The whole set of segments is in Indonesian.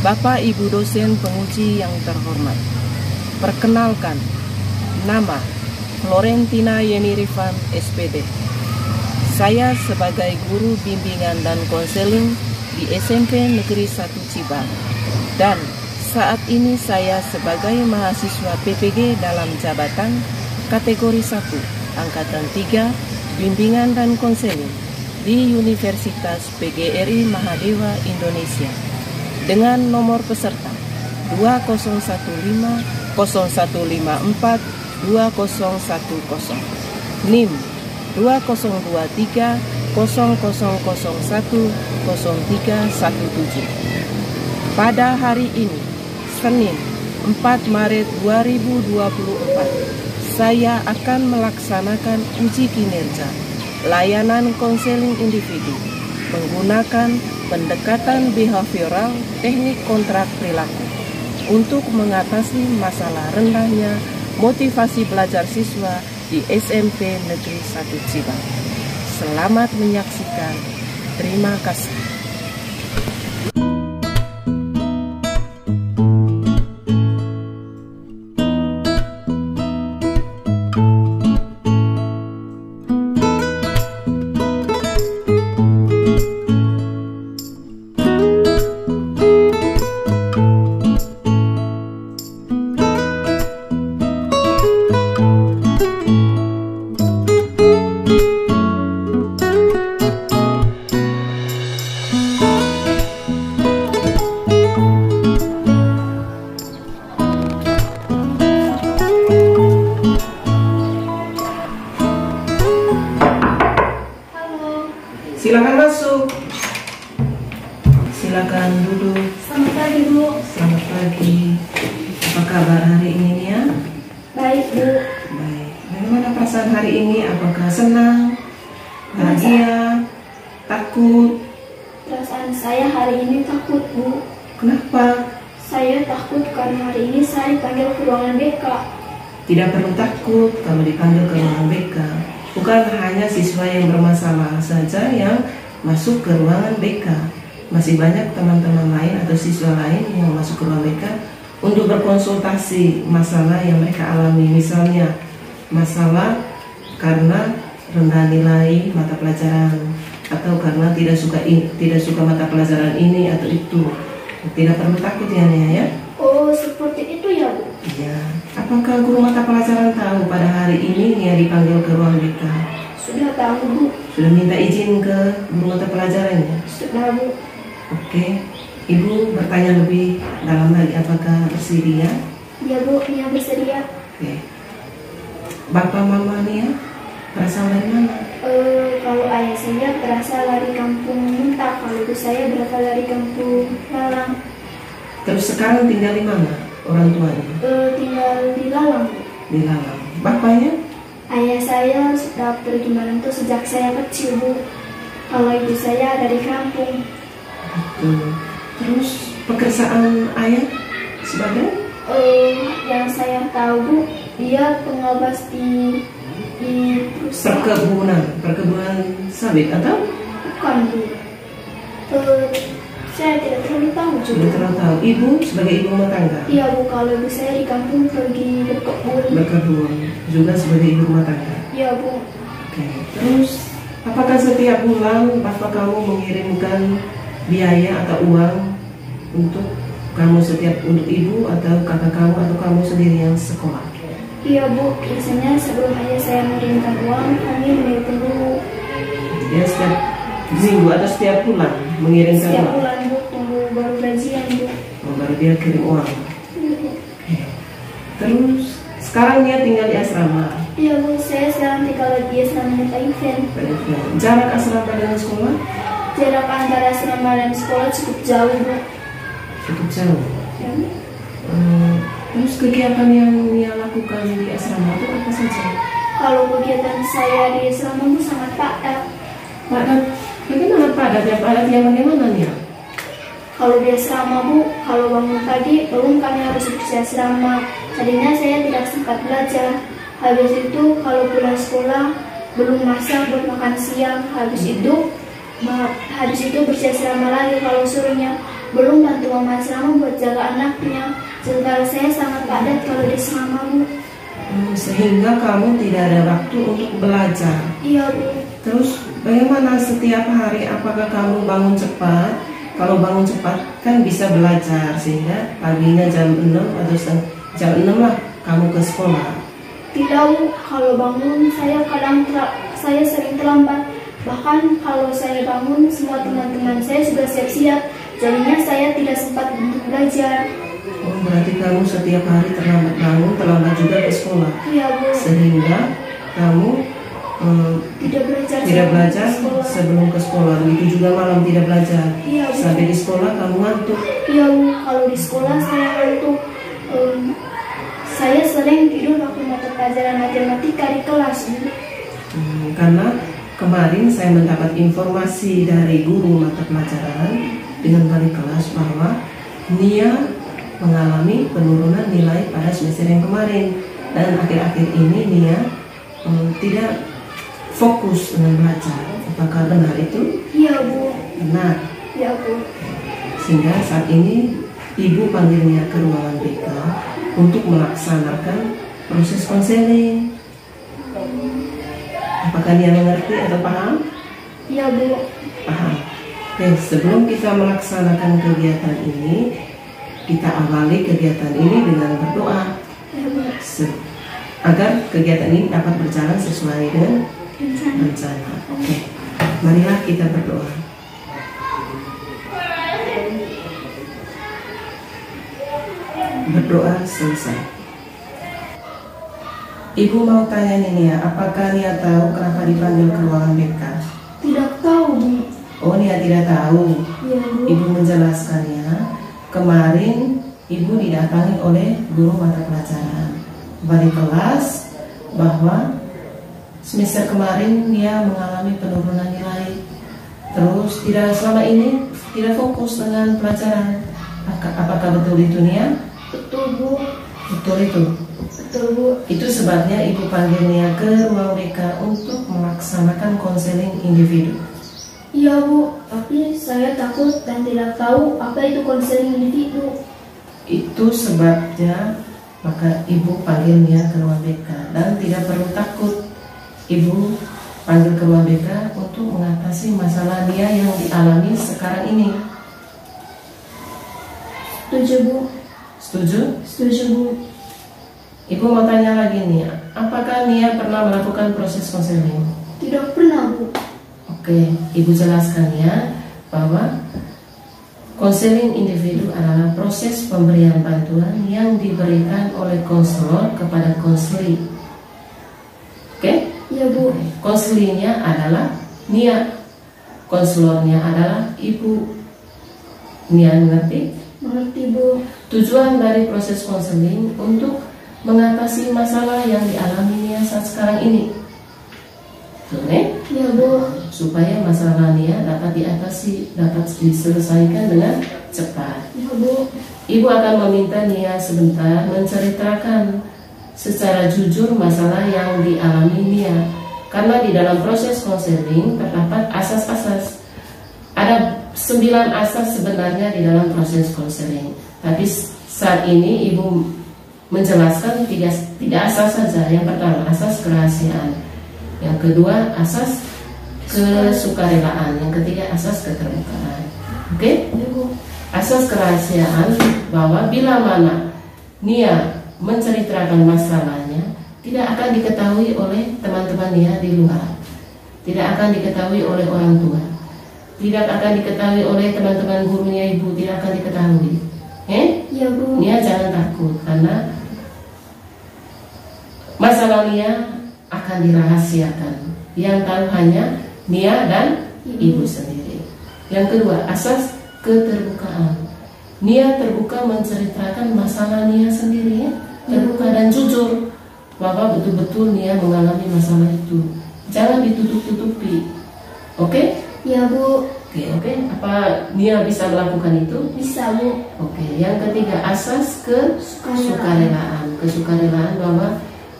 Bapak Ibu dosen penguji yang terhormat, perkenalkan, nama Florentina Yeni Rifan, SPD. Saya sebagai guru bimbingan dan konseling di SMP Negeri 1 Cibang, dan saat ini saya sebagai mahasiswa PPG dalam jabatan kategori 1, Angkatan 3, Bimbingan dan Konseling di Universitas PGRI Mahadewa Indonesia dengan nomor peserta 2015 0154 2010, NIM 2023 0001 0317. Pada hari ini, Senin 4 Maret 2024, saya akan melaksanakan uji kinerja layanan konseling individu menggunakan pendekatan behavioral teknik kontrak perilaku untuk mengatasi masalah rendahnya motivasi belajar siswa di SMP Negeri 1 Cibang. Selamat menyaksikan. Terima kasih. Silakan masuk. Silakan duduk. Selamat pagi, Bu. Selamat pagi. Apa kabar hari ini, Nia? Baik, Bu. Baik. Bagaimana perasaan hari ini? Apakah senang, bahagia, takut? Perasaan saya hari ini takut, Bu. Kenapa? Saya takut karena hari ini saya dipanggil ke ruangan BK. Tidak perlu takut kalau dipanggil ke ruangan BK. Bukan hanya siswa yang bermasalah saja yang masuk ke ruangan BK. Masih banyak teman-teman lain atau siswa lain yang masuk ke ruangan BK untuk berkonsultasi masalah yang mereka alami. Misalnya masalah karena rendah nilai mata pelajaran, atau karena tidak suka mata pelajaran ini atau itu. Tidak perlu takut ya, Nia, ya. Oh, seperti itu ya, Bu? Ya. Apakah guru mata pelajaran tahu pada hari ini Nia dipanggil ke ruang BK? Sudah tahu, Bu. Sudah minta izin ke guru mata pelajarannya? Sudah, Bu. Oke. Ibu bertanya lebih dalam lagi, apakah bersedia? Ya, Bu, Nia bersedia. Oke. Bapak mama Nia berasal dari mana? Kalau ayah saya berasal dari kampung Muntah, kalau ibu saya berasal dari kampung Lalang. Terus sekarang tinggal di mana orang tuanya? Tinggal di Lalang, Bu. Di Lalang. Bapaknya? Ayah saya sudah pergi merantau sejak saya kecil, Bu. Kalau ibu saya ada di kampung. Betul. Terus pekerjaan ayah sebagai? Yang saya tahu, Bu, dia pengabas di perusahaan. Perkebunan sawit atau? Bukan, Bu. Saya tidak terlalu tahu juga. Tidak terlalu tahu. Ibu sebagai ibu rumah tangga? Iya, Bu, kalau ibu saya di kampung pergi berkebun. Berkebun juga sebagai ibu rumah tangga? Iya, Bu. Oke. Terus apakah setiap bulan bapak kamu mengirimkan biaya atau uang untuk kamu untuk ibu atau kakak kamu atau kamu sendiri yang sekolah? Iya, Bu, biasanya sebelum ayah saya mengirimkan uang, kami menelpon dulu. Ya, setiap minggu atau setiap bulan mengirimkan Setiap uang? bulan, Bu, tunggu baru gajian, Bu. Oh, baru dia kirim uang. Oke. Terus sekarang dia tinggal di asrama? Iya, Bu, saya sekarang tinggal di asrama Pak Ivan. Jarak asrama dengan sekolah? Jarak antara asrama dan sekolah cukup jauh, Bu. Cukup jauh. Ya. Terus kegiatan yang dia lakukan di asrama itu apa saja? Kalau kegiatan saya di asrama, Bu, sangat padat. Padat? Bagaimana padatnya? Padat yang bagaimana nih? Kalau di asrama, Bu, kalau bangun pagi, belum kami harus bersih asrama. Tadinya saya tidak sempat belajar. Habis itu, kalau pulang sekolah, belum masak buat makan siang. Habis itu bersih asrama lagi kalau suruhnya. belum bantu mama asrama buat jaga anaknya. Sementara saya sangat padat kalau di asrama, Bu. Sehingga kamu tidak ada waktu untuk belajar. Iya, Bu. Terus bagaimana setiap hari? Apakah kamu bangun cepat? Kalau bangun cepat kan bisa belajar, sehingga paginya jam 6 atau jam 6 lah kamu ke sekolah. Tidak, Bu. Kalau bangun saya sering terlambat. Bahkan kalau saya bangun, semua teman-teman saya sudah siap-siap. Jadinya saya tidak sempat untuk belajar. Oh, berarti kamu setiap hari terlambat bangun, terlambat juga ke sekolah. Iya, Bu. Sehingga kamu Tidak tidak belajar sebelum ke sekolah. Begitu juga malam tidak belajar. Iya, Bu. Sampai di sekolah kamu ngantuk. Iya, Bu. Kalau di sekolah saya ngantuk. Saya sering tidur waktu mata pelajaran matematika di kelas, Bu. Karena kemarin saya mendapat informasi dari guru mata pelajaran dengan wali kelas bahwa Nia mengalami penurunan nilai pada semester yang kemarin, dan akhir-akhir ini Nia tidak fokus dengan belajar. Apakah benar itu? Iya, Bu. Benar. Iya, Bu. Sehingga saat ini ibu panggil Nia ke ruangan BK untuk melaksanakan proses konseling. Apakah Nia mengerti atau paham? Iya, Bu. Paham. Oke, sebelum kita melaksanakan kegiatan ini, kita awali kegiatan ini dengan berdoa Iya, Bu. agar kegiatan ini dapat berjalan sesuai dengan rencana. Oke, marilah kita berdoa. Berdoa selesai. Ibu mau tanya nih Nia, apakah Nia tahu kenapa dipanggil ke ruangan BK? Tidak tahu, Bu. Oh, Nia tidak tahu. Iya, Bu. Ibu menjelaskannya. Kemarin ibu didatangi oleh guru mata pelajaran wali kelas bahwa semester kemarin dia mengalami penurunan nilai. Terus selama ini tidak fokus dengan pelajaran. Apakah betul itu, Nia? Betul, Bu. Betul itu. Betul, Bu. Itu sebabnya ibu panggil Nia ke ruang BK untuk melaksanakan konseling individu. Iya, Bu. Tapi saya takut dan tidak tahu apa itu konseling individu. Itu sebabnya maka ibu panggil Nia ke ruang BK, dan tidak perlu takut. Ibu panggil ke ruang BK untuk mengatasi masalah Nia yang dialami sekarang ini. Setuju, Bu. Setuju? Setuju, Bu. Ibu mau tanya lagi nih, apakah Nia pernah melakukan proses konseling? Tidak pernah, Bu. Oke, ibu jelaskan ya bahwa konseling individu adalah proses pemberian bantuan yang diberikan oleh konselor kepada konseli. Oke? Iya, Bu. Konselinya adalah Nia, konselornya adalah ibu. Nia mengerti? Mengerti, Bu. Tujuan dari proses konseling untuk mengatasi masalah yang dialami Nia saat sekarang ini. Oke? Iya, Bu. Supaya masalah Nia dapat diatasi, dapat diselesaikan dengan cepat. Iya, Bu. Ibu akan meminta Nia sebentar menceritakan secara jujur masalah yang dialami Nia. Karena di dalam proses konseling terdapat asas-asas. Ada 9 asas sebenarnya di dalam proses konseling. Tapi saat ini Ibu menjelaskan tiga asas saja. Yang pertama, asas kerahasiaan. Yang kedua, asas kesukarelaan. Yang ketiga, asas keterbukaan. Oke? Asas kerahasiaan bahwa bila mana Nia menceritakan masalahnya, tidak akan diketahui oleh teman-teman Nia di luar, tidak akan diketahui oleh orang tua, tidak akan diketahui oleh teman-teman gurunya Ibu, tidak akan diketahui. Iya, Bu. Nia jangan takut, karena masalah Nia akan dirahasiakan. Yang tahu hanya Nia dan Ibu sendiri. Yang kedua, asas keterbukaan. Nia terbuka menceritakan masalah Nia sendiri, terbuka dan jujur bahwa betul-betul Nia mengalami masalah itu. Jangan ditutup-tutupi. Oke? Iya, Bu. Oke. Apa Nia bisa melakukan itu? Bisa, Bu. Oke. Yang ketiga, asas kesukarelaan. Kesukarelaan bahwa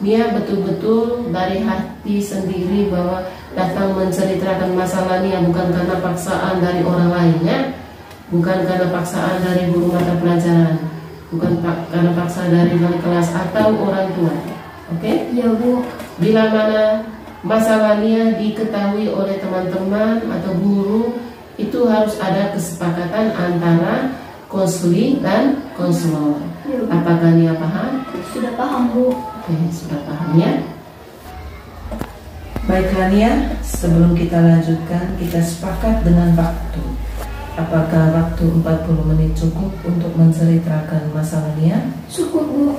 Nia betul-betul dari hati sendiri bahwa datang menceritakan masalah Nia bukan karena paksaan dari orang lainnya, bukan karena paksaan dari guru mata pelajaran, bukan karena paksaan dari wali kelas atau orang tua. Oke? Iya Bu. Bila mana masalahnya diketahui oleh teman-teman atau guru, itu harus ada kesepakatan antara konseling dan konselor. Ya, Bu. Apakah Nia paham? Sudah paham Bu. Oke, sudah paham ya. Baiklah Nia, sebelum kita lanjutkan, kita sepakat dengan waktu. Apakah waktu 40 menit cukup untuk menceritakan masalah Nia? Cukup Bu.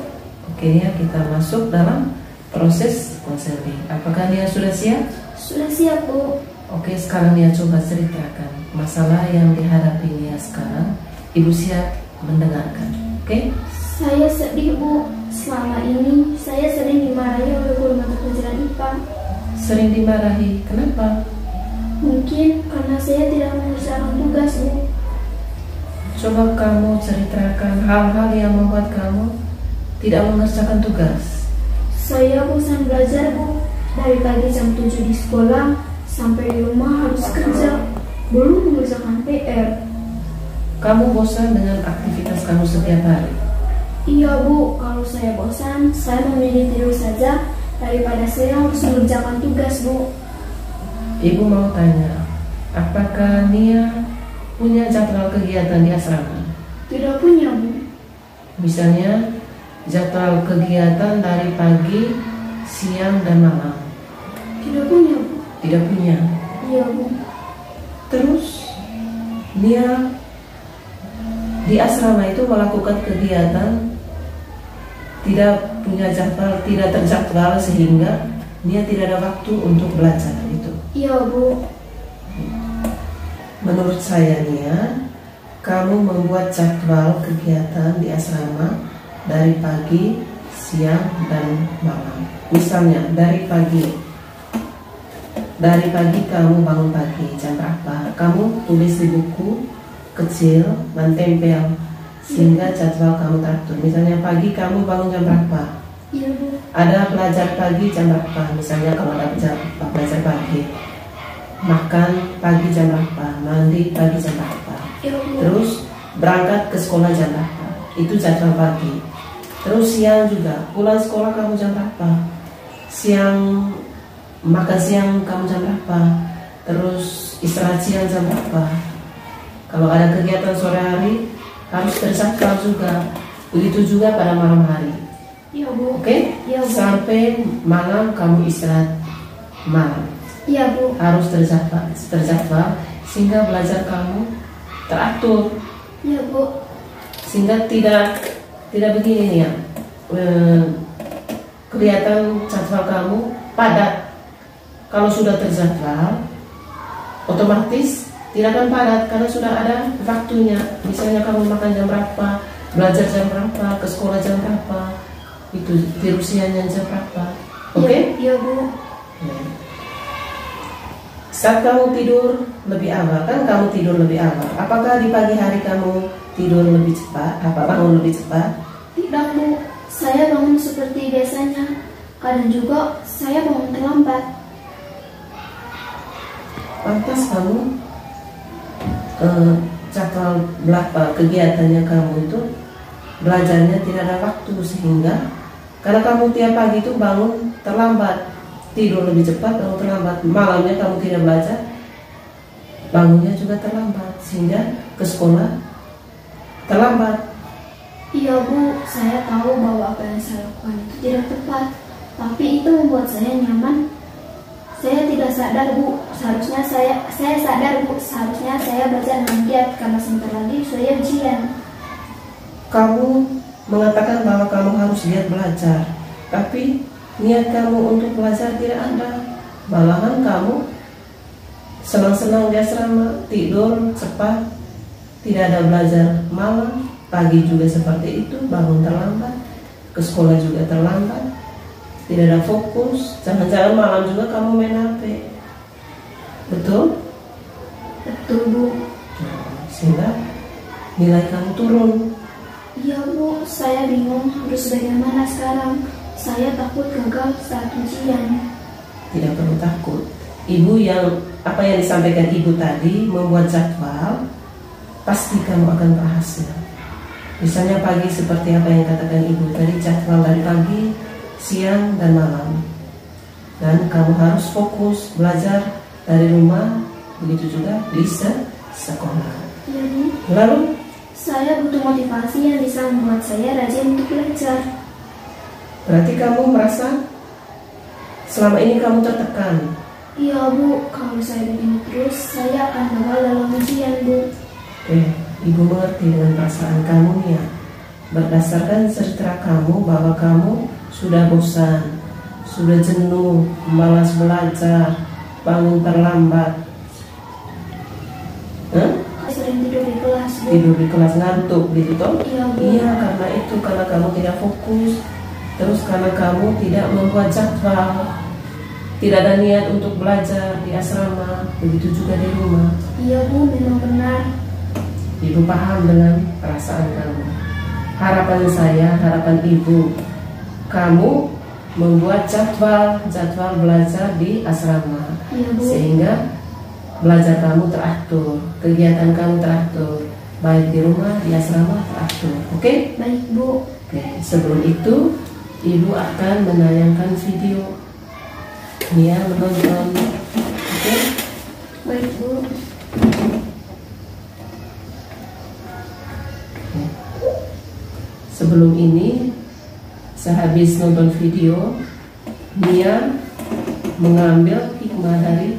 Oke Nia, kita masuk dalam proses konseling. Apakah Nia sudah siap? Sudah siap Bu. Oke, sekarang Nia coba ceritakan masalah yang dihadapi Nia sekarang. Ibu siap mendengarkan. Oke? Saya sedih Bu. Selama ini saya sering dimarahi oleh guru mata pelajaran IPA. Sering dimarahi, kenapa? Mungkin karena saya tidak mengerjakan tugas Bu. Coba kamu ceritakan hal-hal yang membuat kamu tidak mengerjakan tugas. Saya bosan belajar Bu. Dari pagi jam 7 di sekolah sampai di rumah harus kerja, belum mengerjakan PR. Kamu bosan dengan aktivitas kamu setiap hari? Iya Bu, kalau saya bosan, saya memilih tidur saja daripada saya harus mengerjakan tugas Bu. Ibu mau tanya, apakah Nia punya jadwal kegiatan di asrama? Tidak punya Bu. Misalnya jadwal kegiatan dari pagi, siang, dan malam. Tidak punya Bu. Tidak punya. Iya Bu. Terus Nia di asrama itu melakukan kegiatan tidak punya jadwal, tidak terjadwal, sehingga Nia tidak ada waktu untuk belajar itu. Iya Bu. Menurut saya Nia, kamu membuat jadwal kegiatan di asrama dari pagi, siang, dan malam. Misalnya dari pagi kamu bangun pagi jam berapa, kamu tulis di buku kecil dan tempel sehingga jadwal kamu teratur. Misalnya pagi kamu bangun jam berapa, Iya Bu. ada belajar pagi jam berapa, misalnya kalau ada belajar pagi, makan pagi jam berapa, mandi pagi jam berapa, Iya Bu. terus berangkat ke sekolah jam berapa, itu jadwal pagi. Terus siang juga, pulang sekolah kamu jam berapa, siang makan siang kamu jam berapa, terus istirahat siang jam berapa. Kalau ada kegiatan sore hari harus terjadwal juga. Begitu juga pada malam hari. Iya Bu. Oke? Iya Bu. Sampai malam kamu istirahat malam. Iya Bu. Harus terjadwal sehingga belajar kamu teratur. Iya Bu. Sehingga tidak begini ya. Kelihatan jadwal kamu padat. Kalau sudah terjadwal, otomatis tidak akan padat karena sudah ada waktunya. Misalnya kamu makan jam berapa, belajar jam berapa, ke sekolah jam berapa, itu terusiannya jam berapa. Oke? Iya Bu. Saat kamu tidur lebih awal, kan kamu tidur lebih awal. Apakah di pagi hari kamu tidur lebih cepat? Apa bangun lebih cepat? Tidak Bu. Saya bangun seperti biasanya. Kadang juga saya bangun terlambat. Pantas kamu jadwal kegiatannya kamu itu belajarnya tidak ada waktu, sehingga karena kamu tiap pagi itu bangun terlambat, tidur lebih cepat, bangun terlambat, malamnya kamu tidak belajar, bangunnya juga terlambat, sehingga ke sekolah terlambat. Iya Bu, saya tahu bahwa apa yang saya lakukan itu tidak tepat, tapi itu membuat saya nyaman. Saya tidak sadar Bu, seharusnya saya sadar Bu, seharusnya saya belajar dengan giat karena sebentar lagi saya ujian. Kamu mengatakan bahwa kamu harus giat belajar, tapi niat kamu untuk belajar tidak ada. Malahan kamu senang-senang di asrama, tidur cepat, tidak ada belajar malam, pagi juga seperti itu, bangun terlambat, ke sekolah juga terlambat, tidak ada fokus. Jangan-jangan malam juga kamu main HP. Betul? Betul Bu. Sehingga nilai kamu turun. Iya Bu, saya bingung harus bagaimana sekarang. Saya takut gagal saat ujian. Tidak perlu takut. Ibu yang disampaikan ibu tadi, membuat jadwal pasti kamu akan berhasil. Misalnya pagi seperti apa yang katakan ibu tadi, jadwal dari pagi, siang, dan malam. Dan kamu harus fokus belajar dari rumah, begitu juga di sekolah. Iya, Bu. Lalu Saya butuh motivasi yang bisa membuat saya rajin untuk belajar. berarti kamu merasa selama ini kamu tertekan. Iya, Bu. Kalau saya begini terus, saya akan gagal dalam ujian, Bu. Ibu mengerti dengan perasaan kamu ya. Berdasarkan cerita kamu bahwa kamu sudah bosan, sudah jenuh, malas belajar, bangun terlambat. Sering tidur di kelas, Bu. Tidur di kelas, ngantuk gitu toh? Iya, Bu. Iya, karena itu, karena kamu tidak fokus. Terus karena kamu tidak membuat jadwal, tidak ada niat untuk belajar di asrama, begitu juga di rumah. Iya, Bu, memang benar. Ibu paham dengan perasaan kamu. Harapan saya, harapan ibu, kamu membuat jadwal belajar di asrama. Iya, Bu. Sehingga belajar kamu teratur, kegiatan kamu teratur, baik di rumah, di asrama teratur. Oke? Baik, Bu. Oke, sebelum itu ibu akan menayangkan video. Nia menonton. Oke? Baik, Bu. Sebelum ini, sehabis nonton video, Nia mengambil hikmah dari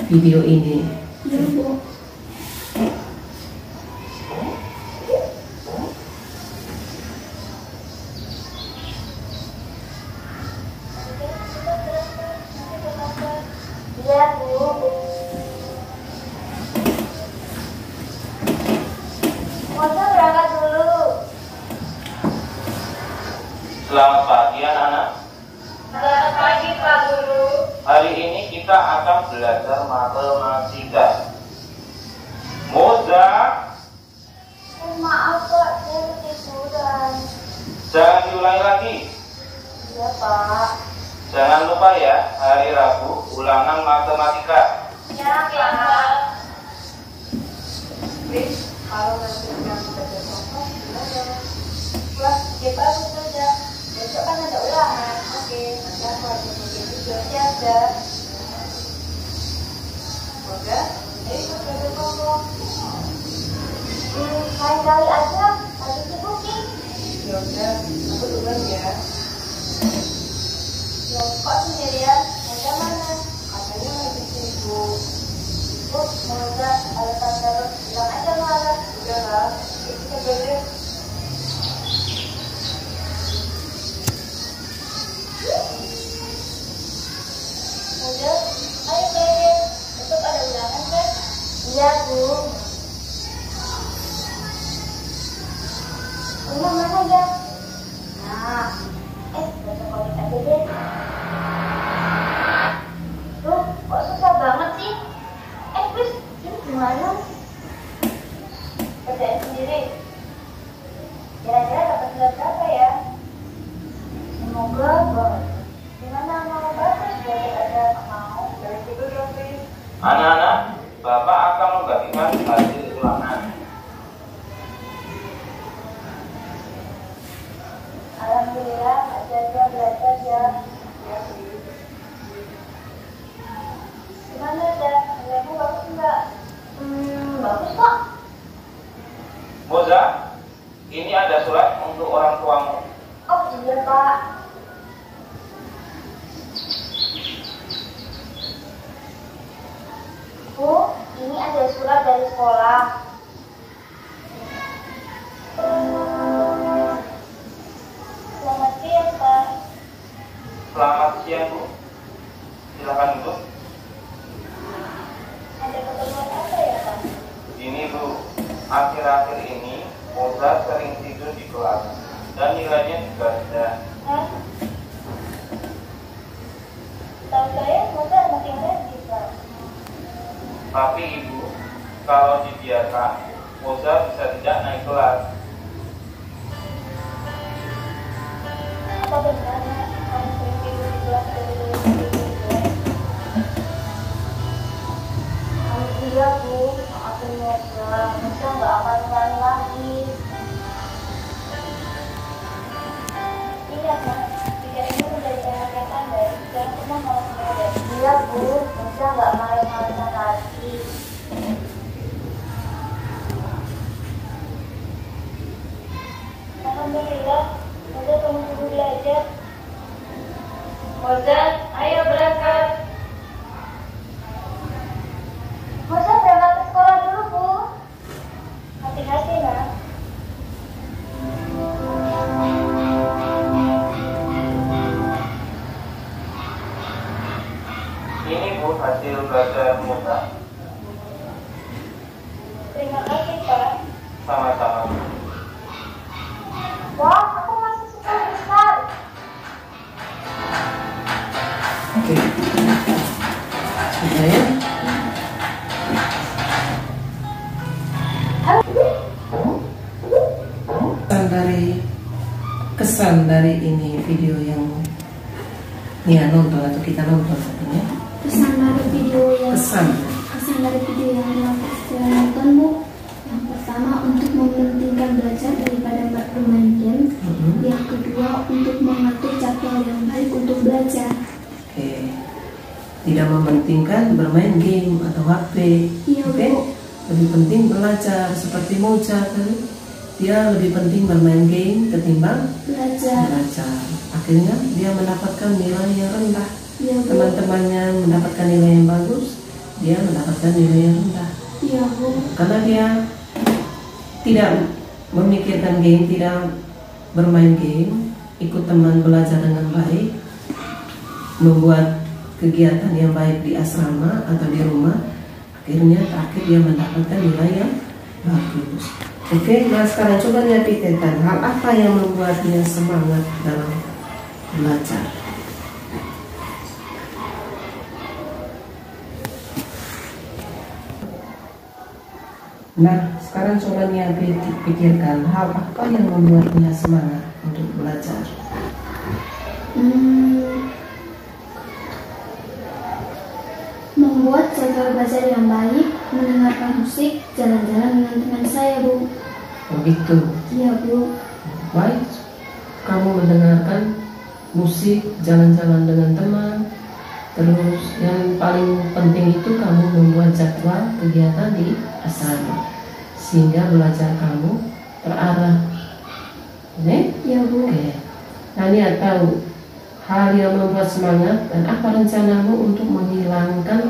video ini. Iya, Bu. Iya, Bu. Moza berangkat dulu. Selamat pagi anak-anak. Selamat pagi, Pak Guru. Hari ini kita akan belajar matematika. Moza, Maaf, Pak, saya ketiduran. jangan diulangi lagi. Iya, Pak. Jangan lupa ya, hari Rabu ulangan matematika. Ya, Pak. Please, kalau nanti yang belajar kelompok, belajar. Kelas kita saja. Besok kan ada ulangan. Oke, nanti aku ada begitu siaga. Moza, ayo ikut belajar kelompok. Lain kali aja, lagi sibukin. Ya udah, aku duluan ya. Loh, kok sendirian? Moza mana? Katanya lagi sibuk. Sibuk, Moza, alasan terus. Bilang aja marah. Udah lah, kita belajar. Moza, ayo belajar. Besok ada ulangan kan? Iya, Bu. Rumah mana ya? Nah, besok balik aja deh. Loh, kok susah banget sih? Chris, ini gimana? Kerjain sendiri. Kira-kira dapat nilai berapa ya? Semoga banget. Gimana mau bagus? Belajar aja mau. Dari situ dong, Chris. Anak-anak, Bapak akan membagikan hasil ulangan. Alhamdulillah, Kak Jaja belajar ya. Ya, sih. Gimana, Jaja? Nilaimu bagus enggak? Bagus kok. Moza, ini ada surat untuk orang tuamu. Oh iya, Pak. Bu, ini ada surat dari sekolah. Selamat siang, Pak. Selamat siang, Bu. Silakan duduk. Ada keperluan apa ya, Pak? Ini, Bu, akhir-akhir ini Moza sering tidur di kelas dan nilainya juga rendah. Hah? Tahu saya, semoga anak yang rajin, Pak. Tapi Ibu, kalau dibiarkan, Moza bisa tidak naik kelas. Apa benar, Nak? Kamu sering tidur di kelas dari dulu sampai Alhamdulillah, Bu. Maafin Moza. Mozan, ayo berangkat. Mozan berangkat ke sekolah dulu, Bu. Hati-hati, nak. Ini Bu hasil belajar Musa. Terima kasih, Pak. Sama-sama. Wah, aku masih suka besar. Oke. Sudah ya? Kesan dari ini video yang Nia nonton atau kita nonton ya? Kesan dari video yang Kesan saya nonton, Bu. Yang pertama, untuk mementingkan belajar daripada bermain game. Yang kedua, untuk mengatur jadwal yang baik untuk belajar. Oke. Tidak mementingkan bermain game atau HP. Iya, Oke. Bu. Lebih penting belajar seperti Mocha tadi. Dia lebih penting bermain game ketimbang Belajar. Akhirnya dia mendapatkan nilai yang rendah. Iya, Bu. Teman-temannya mendapatkan nilai yang bagus, dia mendapatkan nilai yang rendah. Iya, Bu. Karena dia tidak memikirkan game, tidak bermain game, ikut teman belajar dengan baik, membuat kegiatan yang baik di asrama atau di rumah. Akhirnya terakhir dia mendapatkan nilai yang bagus. Oke, nah sekarang coba lihat pikirkan hal apa yang membuatnya semangat dalam belajar. Nah, sekarang coba lihat pikirkan hal apa yang membuatnya semangat untuk belajar. Membuat jadwal belajar yang baik, mendengarkan musik, jalan-jalan dengan teman saya, Bu. Begitu. Iya, Bu. Baik, kamu mendengarkan musik, jalan-jalan dengan teman. Terus yang paling penting itu kamu membuat jadwal kegiatan di asrama sehingga belajar kamu terarah. Oke? Iya, Bu. Oke. Nah, Nia tahu hal yang membuat semangat dan apa rencanamu untuk menghilangkan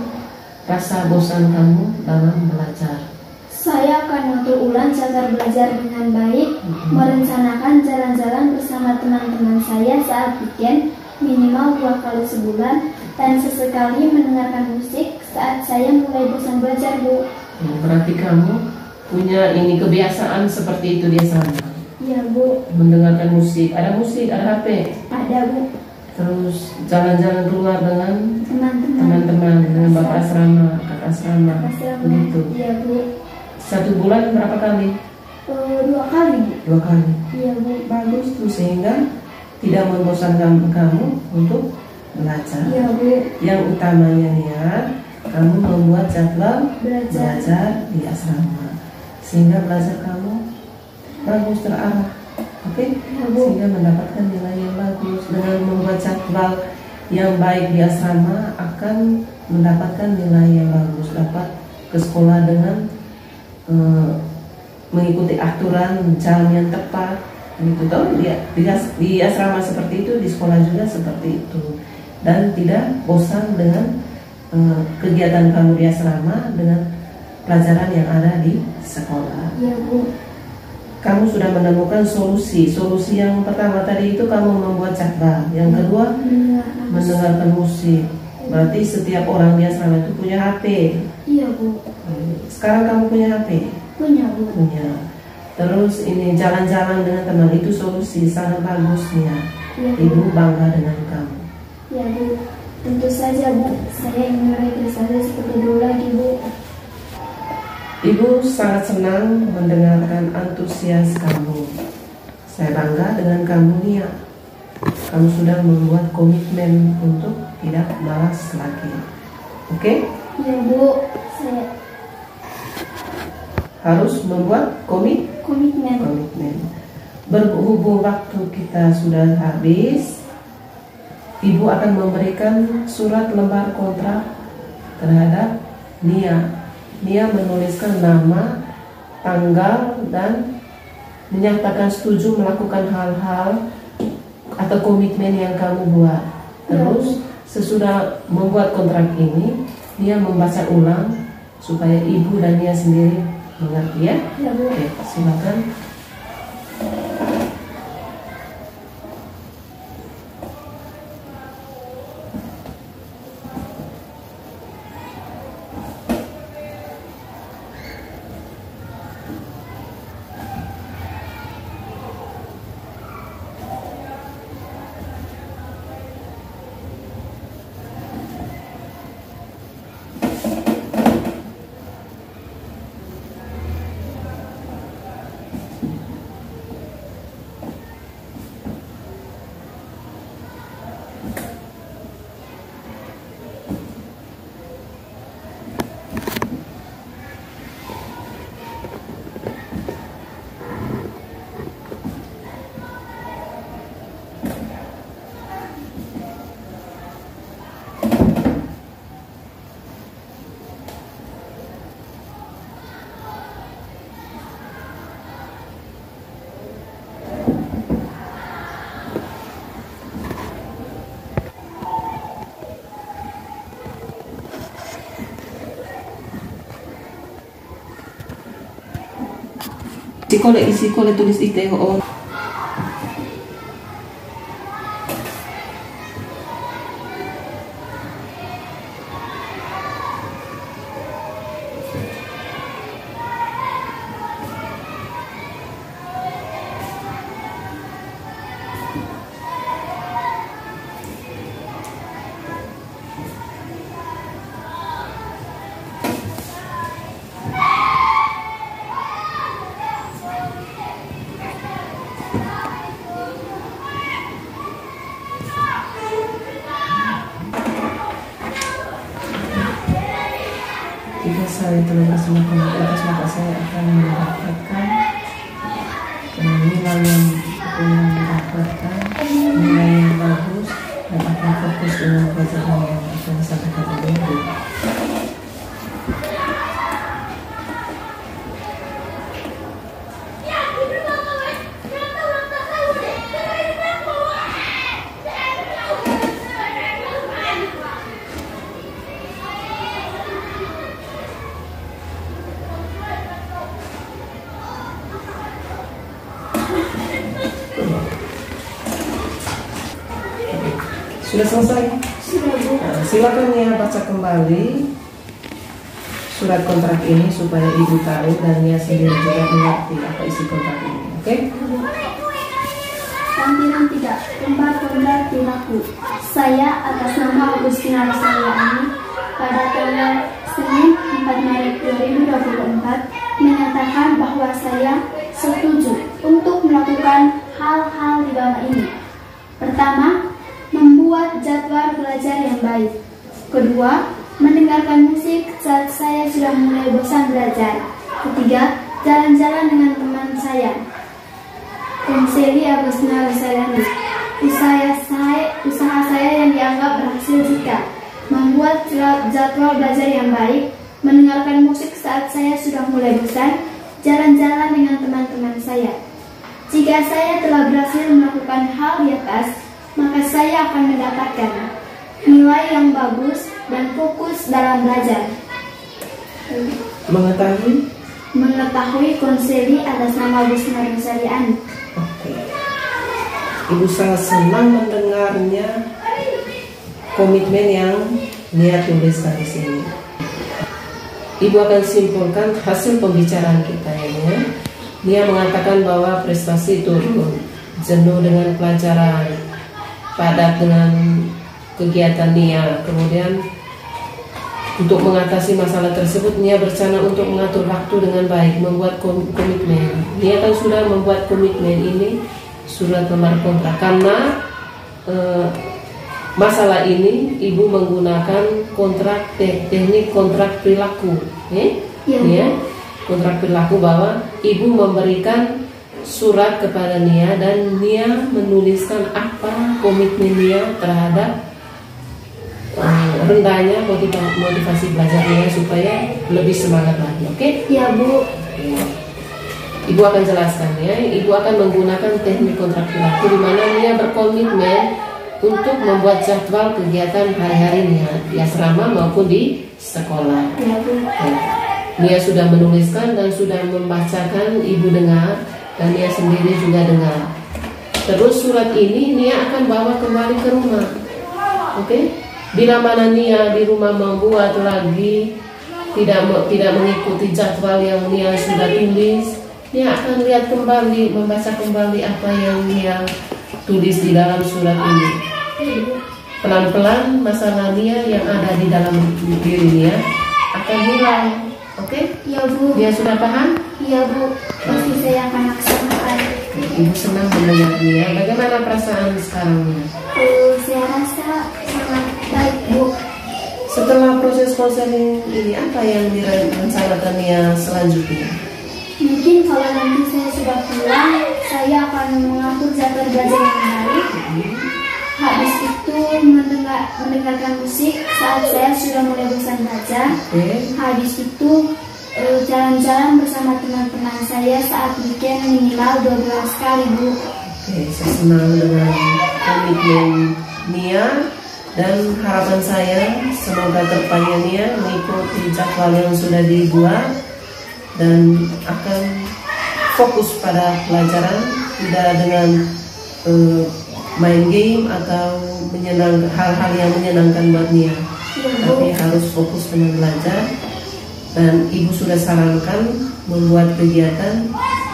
rasa bosan kamu dalam belajar? Saya akan mengatur ulang jadwal belajar dengan baik, merencanakan jalan-jalan bersama teman-teman saya saat weekend minimal 2 kali sebulan, dan sesekali mendengarkan musik saat saya mulai bosan belajar, Bu. Berarti kamu punya ini kebiasaan seperti itu di asrama? Iya, Bu. Mendengarkan musik, ada HP? Ada, Bu. Terus jalan-jalan keluar dengan Teman-teman. dengan bapak asrama, kakak asrama, begitu. Iya, Bu. 1 bulan berapa kali? 2 kali, Bu. 2 kali. Iya, Bu. Bagus tuh, sehingga tidak membosankan kamu untuk belajar. Iya, Bu. Yang utamanya ya, kamu membuat jadwal Belajar. belajar di asrama sehingga belajar kamu bagus terarah. Oke? Iya, Bu. Sehingga mendapatkan nilai yang bagus. Dengan membuat jadwal yang baik di asrama akan mendapatkan nilai yang bagus, dapat ke sekolah dengan mengikuti aturan jam yang tepat, gitu toh. Di asrama seperti itu, di sekolah juga seperti itu, dan tidak bosan dengan kegiatan kamu di asrama dengan pelajaran yang ada di sekolah. Iya, Bu. Kamu sudah menemukan solusi yang pertama tadi itu kamu membuat jadwal, yang kedua mendengarkan musik. Berarti setiap orang di asrama itu punya HP. Iya, Bu. Sekarang kamu punya HP? Punya, Bu. Punya. Terus ini jalan-jalan dengan teman, itu solusi sangat bagusnya. Iya, Bu. Ibu bangga dengan kamu. Ya, Bu. Tentu saja, Bu. Saya ingin meraih prestasi seperti dulu lagi, Bu. Ibu sangat senang mendengarkan antusias kamu. Saya bangga dengan kamu, Nia. Kamu sudah membuat komitmen untuk tidak malas lagi. Oke? Ya, Bu. Saya Harus membuat komitmen. Berhubung waktu kita sudah habis, Ibu akan memberikan surat lembar kontrak terhadap Nia. Nia menuliskan nama, tanggal, dan menyatakan setuju melakukan hal-hal atau komitmen yang kamu buat. Terus sesudah membuat kontrak ini, Nia membaca ulang supaya ibu dan Nia sendiri mengerti ya. Ya, Bu. Oke, silakan. Isi kole tulis ITO. Jika saya telah bersemakan di atas, maka saya akan mendapatkan nilai yang mendapatkan nilai yang bagus dan akan fokus dengan pelajaran yang akan disampaikan oleh ibu. Sudah selesai? Sudah, Bu. Nah, silakan ya baca kembali surat kontrak ini supaya ibu tahu dan Nia sendiri juga mengerti apa isi kontrak ini. Oke? Lampiran 3, lembar kontrak perilaku. Saya atas nama Agustina Rosalia pada tanggal Senin 4 Maret 2024 menyatakan bahwa saya setuju untuk melakukan hal-hal di bawah ini. Pertama, membuat jadwal belajar yang baik. Kedua, mendengarkan musik saat saya sudah mulai bosan belajar. Ketiga, jalan-jalan dengan teman saya. Konseli Agustina Rosalia. Usaha saya yang dianggap berhasil jika membuat jadwal belajar yang baik, mendengarkan musik saat saya sudah mulai bosan, jalan-jalan dengan teman-teman saya. Jika saya telah berhasil melakukan hal di atas, maka saya akan mendapatkan nilai yang bagus dan fokus dalam belajar. Mengetahui konseli atas nama Agustina Rosalia. Oke. Ibu sangat senang mendengarnya komitmen yang Nia tuliskan di sini. Ibu akan simpulkan hasil pembicaraan kita ya. Nia mengatakan bahwa prestasi turun, jenuh dengan pelajaran, padat dengan kegiatan Nia. Kemudian untuk mengatasi masalah tersebut, Nia berencana untuk mengatur waktu dengan baik, membuat komitmen. Nia kan sudah membuat komitmen ini surat lembar kontrak karena masalah ini ibu menggunakan teknik kontrak perilaku, ya, kontrak perilaku bahwa ibu memberikan surat kepada Nia dan Nia menuliskan apa komitmen Nia terhadap rendahnya motivasi belajar Nia supaya lebih semangat lagi. Oke? Ya, Bu. Ibu akan jelaskan ya. Ibu akan menggunakan teknik kontrak perilaku di mana Nia berkomitmen untuk membuat jadwal kegiatan hari-hari Nia di asrama maupun di sekolah. Ya, Bu. Nia sudah menuliskan dan sudah membacakan, Ibu dengar dan Nia sendiri juga dengar. Terus surat ini Nia akan bawa kembali ke rumah. Oke? Bila mana Nia di rumah membuat lagi tidak mengikuti jadwal yang Nia sudah tulis, Nia akan lihat kembali, membaca kembali apa yang Nia tulis di dalam surat ini. Pelan-pelan masalah Nia yang ada di dalam diri Nia akan hilang. Oke? Ya, Bu. Dia sudah paham? Iya, Bu. Pasti saya akan laksanakan. Ibu senang mendengar Nia. Bagaimana perasaan sekarang Nia? Saya rasa sangat baik, Bu. Setelah proses konseling ini, apa yang direncanakan Nia selanjutnya? Mungkin kalau nanti saya sudah pulang, saya akan mengatur jadwal belajar yang baik. Habis itu mendengarkan musik saat saya sudah mulai bosan belajar. Habis itu jalan-jalan bersama teman-teman saya saat weekend minimal 2 bulan sekali, Bu. Saya senang dengan komitmen Nia dan harapan saya semoga kedepannya Nia mengikuti jadwal yang sudah dibuat dan akan fokus pada pelajaran, tidak dengan main game atau hal-hal yang menyenangkan buat Nia, tapi harus fokus dengan belajar. Dan Ibu sudah sarankan membuat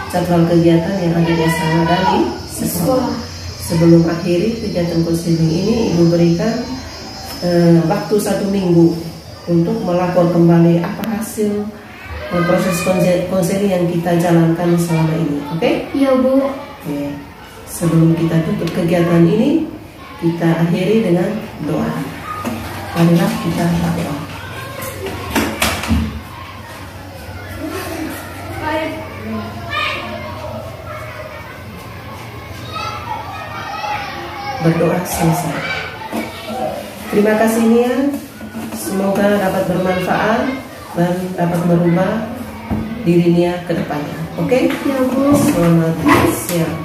jadwal kegiatan yang ada di asrama dan di sekolah. Sebelum akhiri kegiatan konseling ini, Ibu berikan waktu 1 minggu untuk melapor kembali apa hasil proses konseling yang kita jalankan selama ini. Oke? Iya, Bu. Oke. Sebelum kita tutup kegiatan ini, kita akhiri dengan doa. Marilah kita berdoa. Berdoa selesai. Terima kasih Nia. Semoga dapat bermanfaat dan dapat merubah diri Nia ke depannya. Oke? Ya, Bu. Selamat siang.